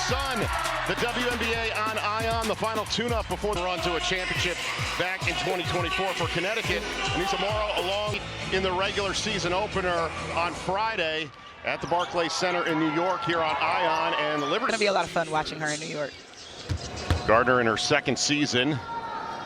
Sun, the WNBA on Ion, the final tune-up before the run to a championship back in 2024 for Connecticut. Anissa Morrow along in the regular season opener on Friday at the Barclays Center in New York here on Ion, and the Liberty. It's going to be a lot of fun watching her in New York. Gardner in her second season,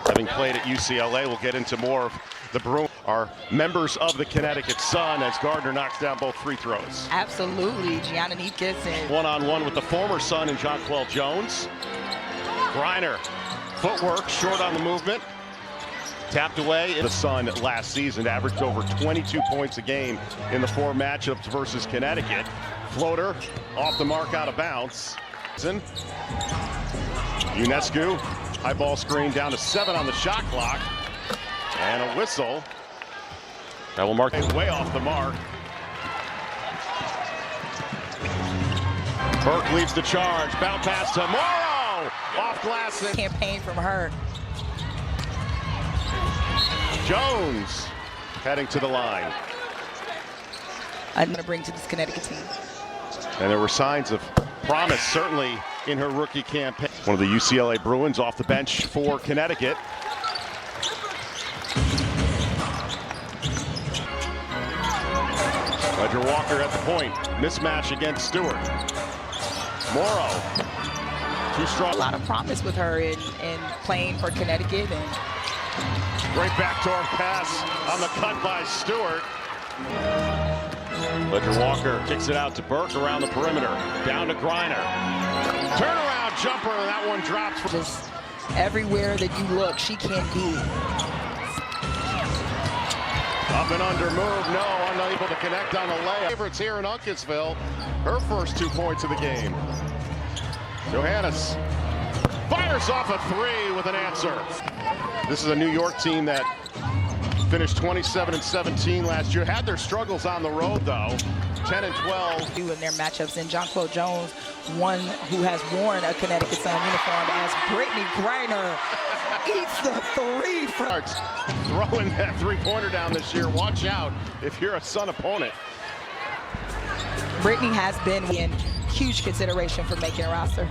having played at UCLA. We'll get into more of the Bruins are members of the Connecticut Sun as Gardner knocks down both free throws. Absolutely, Gianna Neefkis. One-on-one with the former Sun and Jonquel Jones. Griner, footwork, short on the movement. Tapped away. The Sun last season averaged over 22 points a game in the 4 matchups versus Connecticut. Floater off the mark, out of bounds. UNESCO, high ball screen down to 7 on the shot clock. And a whistle. That will mark it way off the mark. Burke leads the charge. Bounce pass to Morrow. Off glass. Campaign from her. Jones heading to the line. I'm going to bring to this Connecticut team. And there were signs of promise, certainly, in her rookie campaign. One of the UCLA Bruins off the bench for Connecticut. Ledger Walker at the point. Mismatch against Stewart. Morrow. Too strong. A lot of promise with her in playing for Connecticut. And great backdoor pass on the cut by Stewart. Ledger Walker kicks it out to Burke around the perimeter. Down to Griner. Turnaround jumper, and that one drops. Just everywhere that you look, she can be. Up and under move, no, unable to connect on the layup. Favorites here in Uncasville, her first 2 points of the game. Johannes fires off a 3 with an answer. This is a New York team that finished 27-17 last year. Had their struggles on the road though. 10-12. In their matchups, and Jonquel Jones, one who has worn a Connecticut Sun uniform, as Brittany Griner eats the 3 from. Throwing that 3-pointer down this year. Watch out if you're a Sun opponent. Brittany has been in huge consideration for making a roster.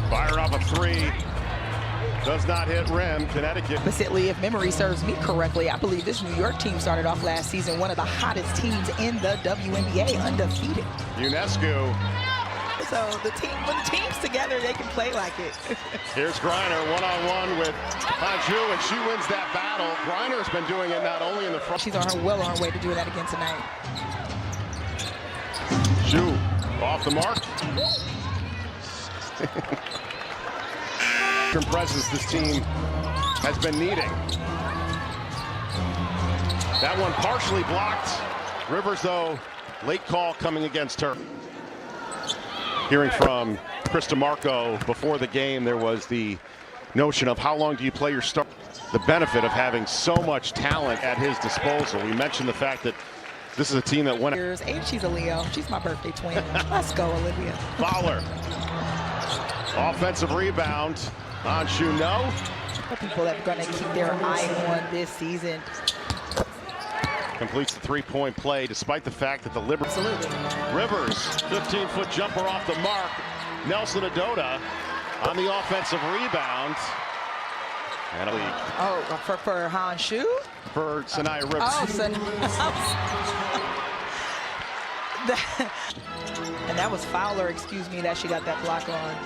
Fire up a 3. Does not hit rim. Connecticut. Oppositely, if memory serves me correctly, I believe this New York team started off last season one of the hottest teams in the WNBA, undefeated. UNESCO. So when the team's together, they can play like it. Here's Griner one-on-one with Hanju, and she wins that battle. Griner's been doing it not only in the front. She's on her way to do that again tonight. Zhu off the mark. Presence this team has been needing. That one partially blocked. Rivers, though, late call coming against her. Hearing from Chris DeMarco before the game, there was the notion of how long do you play your star. The benefit of having so much talent at his disposal. We mentioned the fact that this is a team that went. And she's a Leo. She's my birthday twin. Let's go, Olivia. Fowler. Offensive rebound. Anshu, no. People that are going to keep their eye on this season. Completes the 3-point play despite the fact that the Liberty. Absolutely. Rivers, 15-foot jumper off the mark. Nelson Adota on the offensive rebound. And a lead. Oh, for Hanshu? For Sanaya Rivers. Oh, and that was Fowler, excuse me, that she got that block on.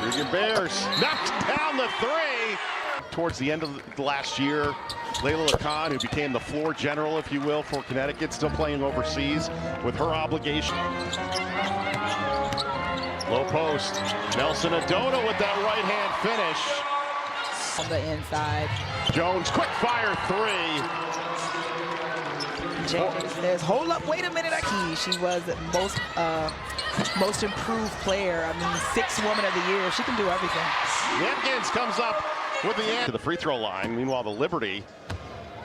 Regan Bears knocks down the 3. Towards the end of the last year, Layla Lacan, who became the floor general, if you will, for Connecticut, still playing overseas with her obligation. Low post. Nelson Adona with that right-hand finish. On the inside. Jones, quick fire 3. James says, hold up, wait a minute. She was most improved player. I mean, 6th woman of the year. She can do everything. Netkins comes up with the end to the free throw line. Meanwhile, the Liberty,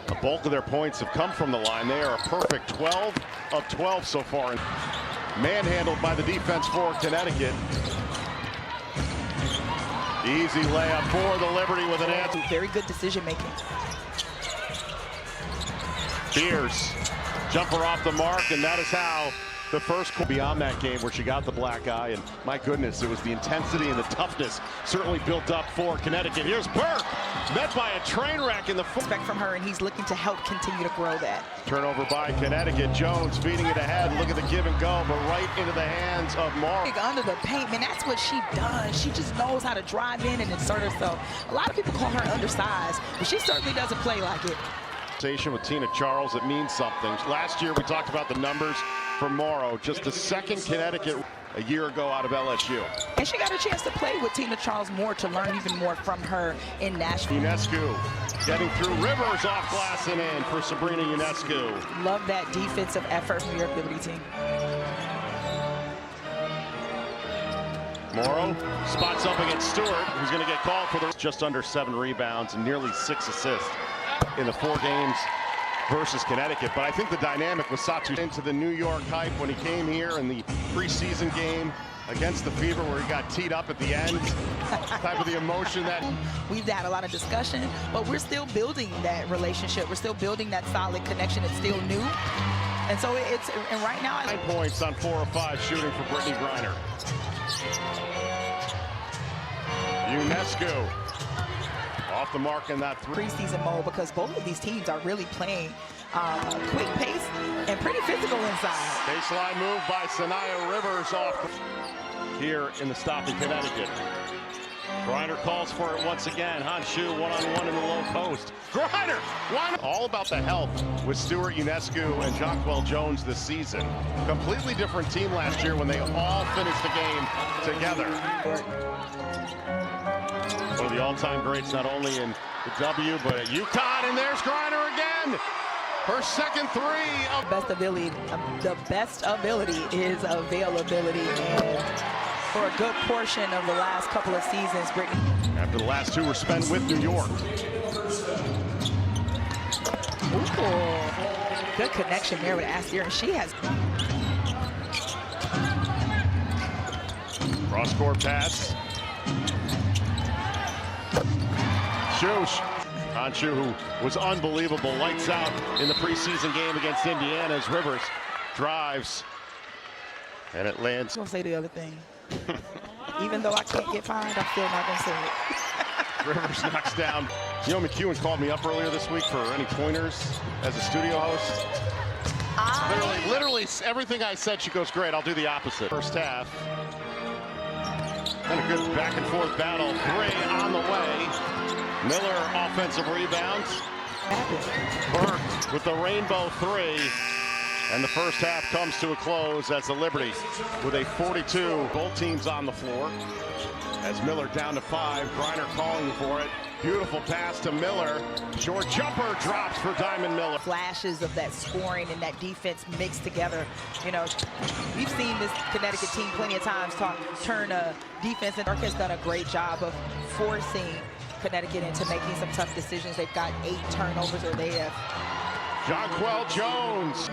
the bulk of their points have come from the line. They are a perfect 12 of 12 so far. Manhandled by the defense for Connecticut. Easy layup for the Liberty with an answer. Very good decision making. Beers, jumper off the mark, and that is how the first beyond that game where she got the black eye, and my goodness, it was the intensity and the toughness certainly built up for Connecticut. Here's Burke, met by a train wreck in the respect from her, and he's looking to help continue to grow that. Turnover by Connecticut. Jones feeding it ahead. Look at the give and go, but right into the hands of Morrow. Under the paint, man, that's what she does. She just knows how to drive in and insert herself. A lot of people call her undersized, but she certainly doesn't play like it. With Tina Charles, it means something. Last year we talked about the numbers for Morrow, just the second Connecticut a year ago out of LSU. And she got a chance to play with Tina Charles more, to learn even more from her in Nashville. Ionescu getting through Rivers, off glass and in for Sabrina Ionescu. Love that defensive effort from New York Liberty team. Morrow spots up against Stewart, who's going to get called for the just under 7 rebounds and nearly 6 assists in the 4 games versus Connecticut. But I think the dynamic was Satu into the New York hype when he came here in the preseason game against the Fever, where he got teed up at the end. Type of the emotion that we've had a lot of discussion, but we're still building that relationship. We're still building that solid connection. It's still new, and so and right now 9 points on 4 of 5 shooting for Brittany Griner. Ionescu off the mark in that preseason mode, because both of these teams are really playing quick pace and pretty physical inside. Baseline move by Sanaya Rivers off here in the stop in Connecticut. Griner calls for it once again. Hanshu one-on-one in the low post. Griner! All about the health with Stewart, Ionescu, and Jonquel Jones this season. Completely different team last year when they all finished the game together. One of the all-time greats, not only in the W, but at UConn, and there's Griner again. Her second 3 of best ability. The best ability is availability, and for a good portion of the last couple of seasons, Brittany. After the last 2 were spent with New York. Ooh, good connection there with Astier, and she has. Cross-court pass. Hanshu, who was unbelievable, lights out in the preseason game against Indiana as Rivers drives, and it lands. I'm gonna say the other thing. Even though I can't get fined, I'm still not gonna say it. Rivers knocks down. You know, McEwen called me up earlier this week for any pointers as a studio host. Literally everything I said, she goes, great, I'll do the opposite. First half. And a good back and forth battle. 3 on the way. Miller offensive rebounds. Burke with the rainbow 3. And the first half comes to a close as the Liberty with a 42. Both teams on the floor. As Miller down to 5. Griner calling for it. Beautiful pass to Miller. Short jumper drops for Diamond Miller. Flashes of that scoring and that defense mixed together. You know, we've seen this Connecticut team plenty of times turn a defense, and Burke has done a great job of forcing Connecticut into making some tough decisions. They've got 8 turnovers, or they have. Jonquel Jones.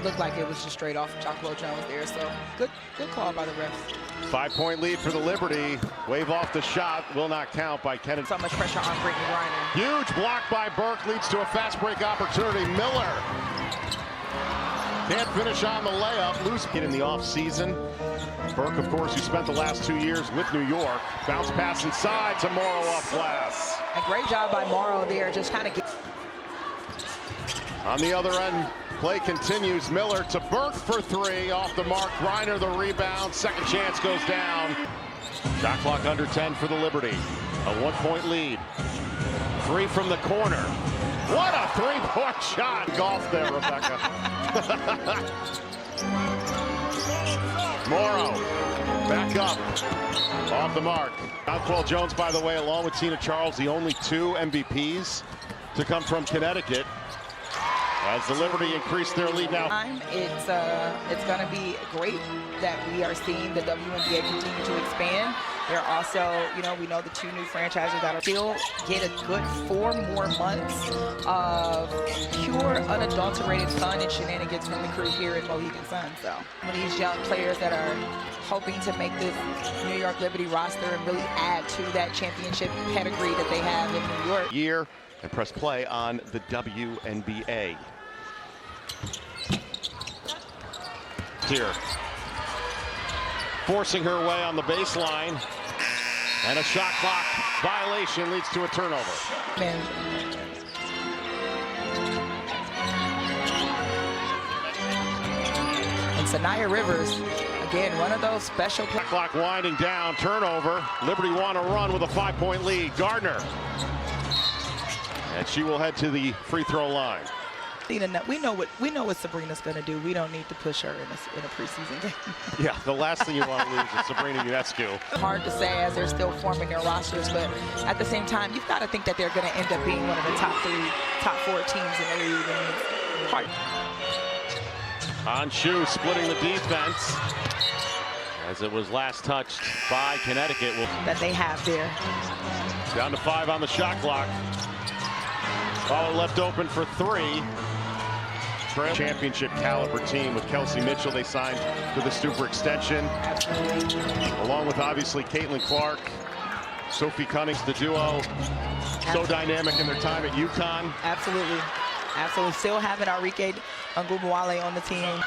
Looked like it was just straight off Jonquel Jones there, so good call by the refs. 5-point lead for the Liberty. Wave off the shot, will not count by Kennedy. So much pressure on Brittany Griner. Huge block by Burke leads to a fast break opportunity. Miller can't finish on the layup. Loose in the offseason. Burke, of course, who spent the last 2 years with New York. Bounce pass inside to Morrow off glass. A great job by Morrow there, just kind of get. On the other end, play continues. Miller to Burke for 3, off the mark. Griner the rebound. Second chance goes down. Shot clock under 10 for the Liberty. A 1-point lead. 3 from the corner. What a 3-point shot. Golf there, Rebecca. Morrow back up. Off the mark. Jonquel Jones, by the way, along with Tina Charles, the only 2 MVPs to come from Connecticut. As the Liberty increase their lead now. It's going to be great that we are seeing the WNBA continue to expand. There are also, you know, we know the 2 new franchises that are still get a good 4 more months of pure, unadulterated fun and shenanigans from the crew here at Mohegan Sun. So these young players that are hoping to make this New York Liberty roster and really add to that championship pedigree that they have in New York. Year and press play on the WNBA. here. Forcing her way on the baseline. And a shot clock violation leads to a turnover. Man. And Sanaya Rivers, again, one of those special Shot clock winding down, turnover. Liberty want to run with a 5-point lead. Gardner. And she will head to the free throw line. We know what Sabrina's going to do. We don't need to push her in a preseason game. Yeah, the last thing you want to lose is Sabrina Ionescu. Hard to say as they're still forming their rosters, but at the same time, you've got to think that they're going to end up being one of the top 4 teams in the league. And it's hard. Anshu splitting the defense as it was last touched by Connecticut. That they have there. Down to 5 on the shot clock. Ball left open for 3. Championship caliber team with Kelsey Mitchell. They signed to the Stuper extension. Absolutely. Along with obviously Caitlin Clark, Sophie Cunnings, the duo. So dynamic in their time at UConn. Absolutely. Absolutely. Still having Arike Ngubwale on the team.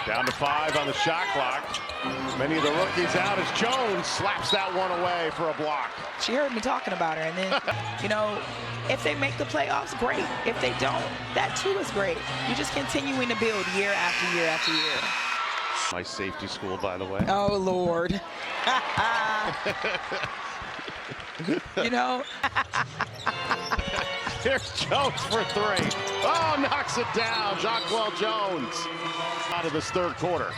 Down to 5 on the shot clock. Many of the rookies out as Jones slaps that one away for a block. She heard me talking about her, and then, you know, if they make the playoffs, great. If they don't, that too is great. You're just continuing to build year after year after year. My safety school, by the way. Oh, Lord. You know. Here's Jones for 3. Oh, knocks it down. Jacquel Jones out of this third quarter.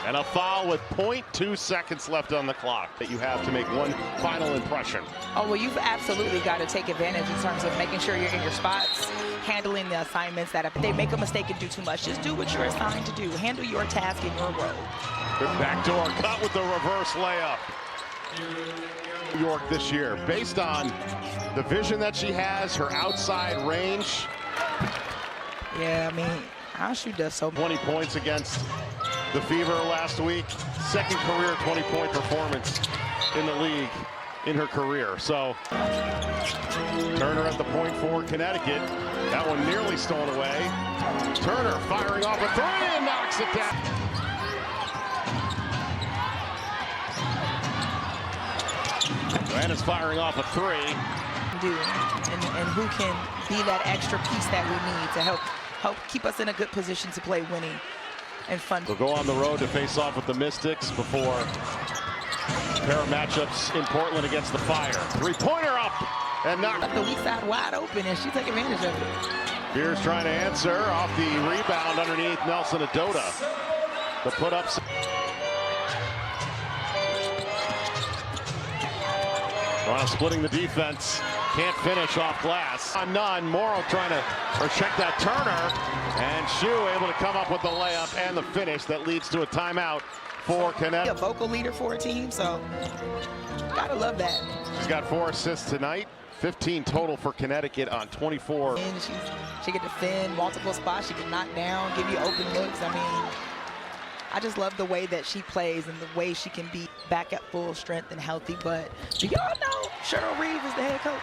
And a foul with 0.2 seconds left on the clock that you have to make one final impression. Oh, well, you've absolutely got to take advantage in terms of making sure you're in your spots, handling the assignments that if they make a mistake and do too much, just do what you're assigned to do. Handle your task in your role. Good backdoor cut with the reverse layup. New York this year, based on the vision that she has, her outside range. Yeah, I mean, Anshu does so. 20 points against the Fever last week. Second career 20-point performance in the league in her career. So Turner at the point for Connecticut. That one nearly stolen away. Turner firing off a 3 and knocks it down. Joanna's firing off a 3. And who can be that extra piece that we need to help keep us in a good position to play winning and fun. We'll go on the road to face off with the Mystics before a pair of matchups in Portland against the Fire. 3-pointer up and knocked. The weak side wide open, and she took advantage of it. Beers trying to answer off the rebound underneath Nelson Adota. The put-ups. Toronto splitting the defense. Can't finish off glass. On none. Morrow trying to check that Turner. And Shu able to come up with the layup and the finish that leads to a timeout for Connecticut. A vocal leader for a team, so gotta love that. She's got 4 assists tonight. 15 total for Connecticut on 24. And she can defend multiple spots. She can knock down, give you open looks. I mean, I just love the way that she plays and the way she can be back at full strength and healthy. But do y'all know Cheryl Reeve is the head coach?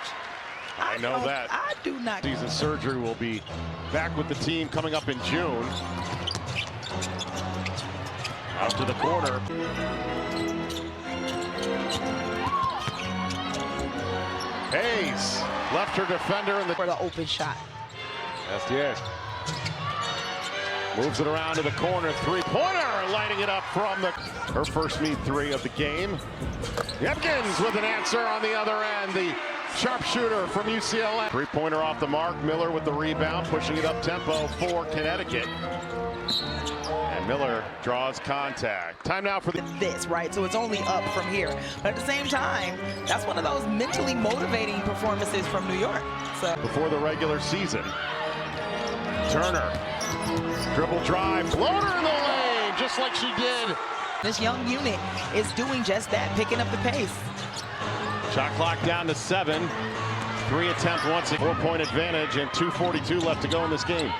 I know that. I do not. Season surgery will be back with the team coming up in June. Out to the corner. Hayes left her defender in the for the open shot. Yes. Moves it around to the corner. 3-pointer, lighting it up from her first meet 3 of the game. Yepkins with an answer on the other end. The sharpshooter from UCLA. 3-pointer off the mark. Miller with the rebound, pushing it up tempo for Connecticut. And Miller draws contact. Time now for this, right? So it's only up from here. But at the same time, that's one of those mentally motivating performances from New York. So before the regular season. Turner, dribble drive, floater in the lane, just like she did. This young unit is doing just that, picking up the pace. Shot clock down to 7. 3 attempt once, a 4-point advantage, and 2:42 left to go in this game.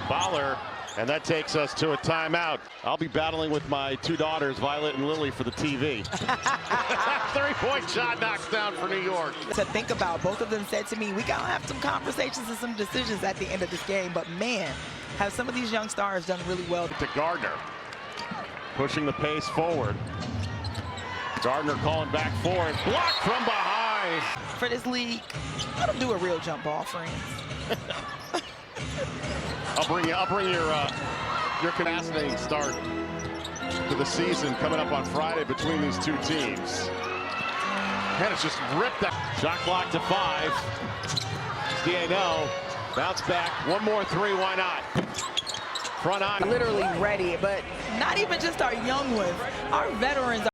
Fowler And that takes us to a timeout. I'll be battling with my two daughters, Violet and Lily, for the TV. 3-point shot knocks down for New York. To think about, both of them said to me, we gotta have some conversations and some decisions at the end of this game. But man, have some of these young stars done really well. To Gardner, pushing the pace forward. Gardner calling back for it, blocked from behind. For this league, let them do a real jump ball, friends. I'll bring your fascinating start to the season coming up on Friday between these two teams. And it's just ripped that. Shot clock to 5. Stiano, bounce back. One more three, why not? Front eye. Literally ready, but not even just our young ones. Our veterans